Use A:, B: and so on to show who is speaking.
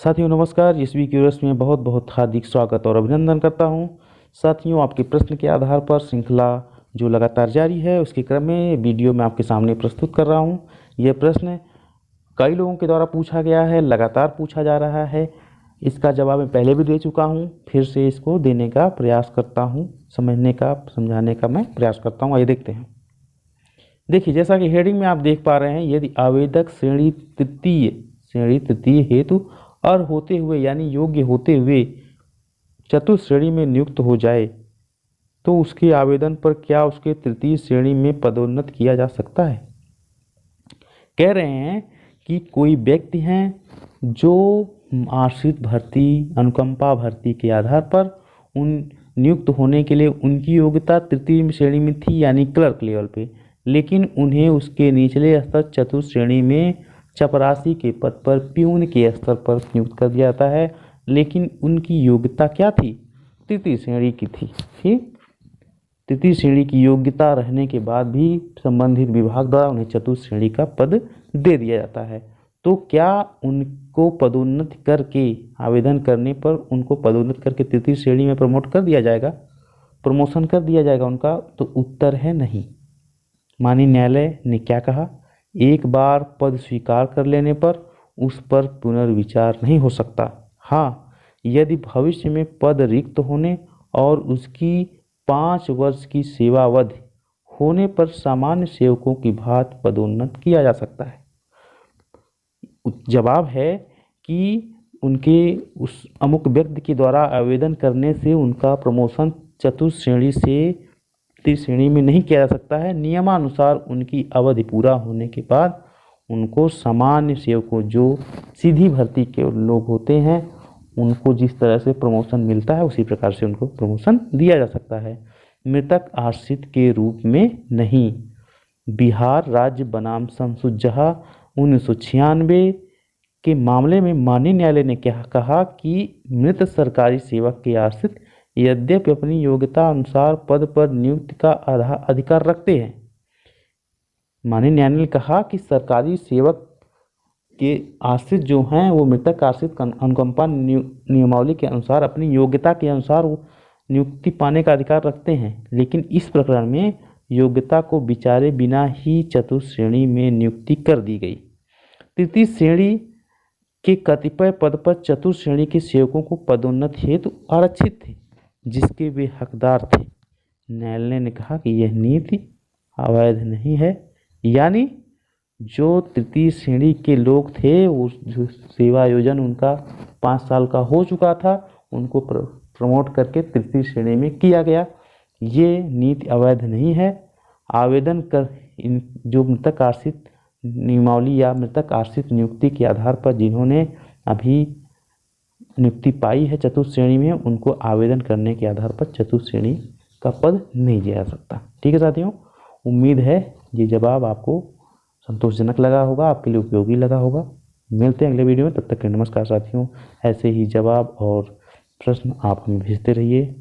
A: साथियों नमस्कार। इस वीक यूएस में बहुत बहुत हार्दिक स्वागत और अभिनंदन करता हूं। साथियों, आपके प्रश्न के आधार पर श्रृंखला जो लगातार जारी है उसके क्रम में वीडियो में आपके सामने प्रस्तुत कर रहा हूं। यह प्रश्न कई लोगों के द्वारा पूछा गया है, लगातार पूछा जा रहा है। इसका जवाब मैं पहले भी दे चुका हूँ, फिर से इसको देने का प्रयास करता हूँ, समझने का समझाने का मैं प्रयास करता हूँ। आइए देखते हैं। देखिए, जैसा कि हेडिंग में आप देख पा रहे हैं, यदि आवेदक श्रेणी तृतीय हेतु और होते हुए यानी योग्य होते हुए चतुर्थ श्रेणी में नियुक्त हो जाए तो उसके आवेदन पर क्या उसके तृतीय श्रेणी में पदोन्नत किया जा सकता है। कह रहे हैं कि कोई व्यक्ति हैं जो आश्रित भर्ती, अनुकंपा भर्ती के आधार पर उन नियुक्त होने के लिए उनकी योग्यता तृतीय श्रेणी में थी यानी क्लर्क लेवल पे, लेकिन उन्हें उसके निचले स्तर चतुर्थ श्रेणी में चपरासी के पद पर प्यून के स्तर पर नियुक्त कर दिया जाता है। लेकिन उनकी योग्यता क्या थी? तृतीय श्रेणी की थी। ठीक, तृतीय श्रेणी की योग्यता रहने के बाद भी संबंधित विभाग द्वारा उन्हें चतुर्थ श्रेणी का पद दे दिया जाता है। तो क्या उनको पदोन्नत करके आवेदन करने पर उनको पदोन्नत करके तृतीय श्रेणी में प्रमोट कर दिया जाएगा, प्रमोशन कर दिया जाएगा उनका? तो उत्तर है नहीं। माननीय न्यायालय ने क्या कहा? एक बार पद स्वीकार कर लेने पर उस पर पुनर्विचार नहीं हो सकता। हाँ, यदि भविष्य में पद रिक्त होने और उसकी 5 वर्ष की सेवावधि होने पर सामान्य सेवकों की भांति पदोन्नत किया जा सकता है। जवाब है कि उनके उस अमुक व्यक्ति के द्वारा आवेदन करने से उनका प्रमोशन चतुर्थ श्रेणी से तृतीय श्रेणी में नहीं किया जा सकता है। नियमानुसार उनकी अवधि पूरा होने के बाद उनको सामान्य सेवकों, जो सीधी भर्ती के लोग होते हैं, उनको जिस तरह से प्रमोशन मिलता है उसी प्रकार से उनको प्रमोशन दिया जा सकता है, मृतक आश्रित के रूप में नहीं। बिहार राज्य बनाम संसुजहा 1996 के मामले में माननीय न्यायालय ने क्या कहा कि मृत सरकारी सेवक के आश्रित यद्यपि अपनी योग्यता अनुसार पद पर नियुक्ति का अधिकार रखते हैं। माननीय न्यायालय ने कहा कि सरकारी सेवक के आश्रित जो हैं वो मृतक आश्रित अनुकंपा नियमावली के अनुसार अपनी योग्यता के अनुसार वो नियुक्ति पाने का अधिकार रखते हैं, लेकिन इस प्रकरण में योग्यता को विचारे बिना ही चतुर्थ श्रेणी में नियुक्ति कर दी गई। तृतीय श्रेणी के कतिपय पद पर चतुर्थ श्रेणी के सेवकों को पदोन्नत हेतु आरक्षित थे जिसके वे हकदार थे। न्यायालय ने कहा कि यह नीति अवैध नहीं है, यानी जो तृतीय श्रेणी के लोग थे, उस जो सेवा योजन उनका 5 साल का हो चुका था, उनको प्रमोट करके तृतीय श्रेणी में किया गया। ये नीति अवैध नहीं है। आवेदन कर जो मृतक आश्रित नियमावली या मृतक आश्रित नियुक्ति के आधार पर जिन्होंने अभी नियुक्ति पाई है चतुर्थ श्रेणी में, उनको आवेदन करने के आधार पर चतुर्थ श्रेणी का पद नहीं दिया जा सकता। ठीक है साथियों, उम्मीद है ये जवाब आपको संतोषजनक लगा होगा, आपके लिए उपयोगी लगा होगा। मिलते हैं अगले वीडियो में, तब तक के नमस्कार साथियों। ऐसे ही जवाब और प्रश्न आप हमें भेजते रहिए।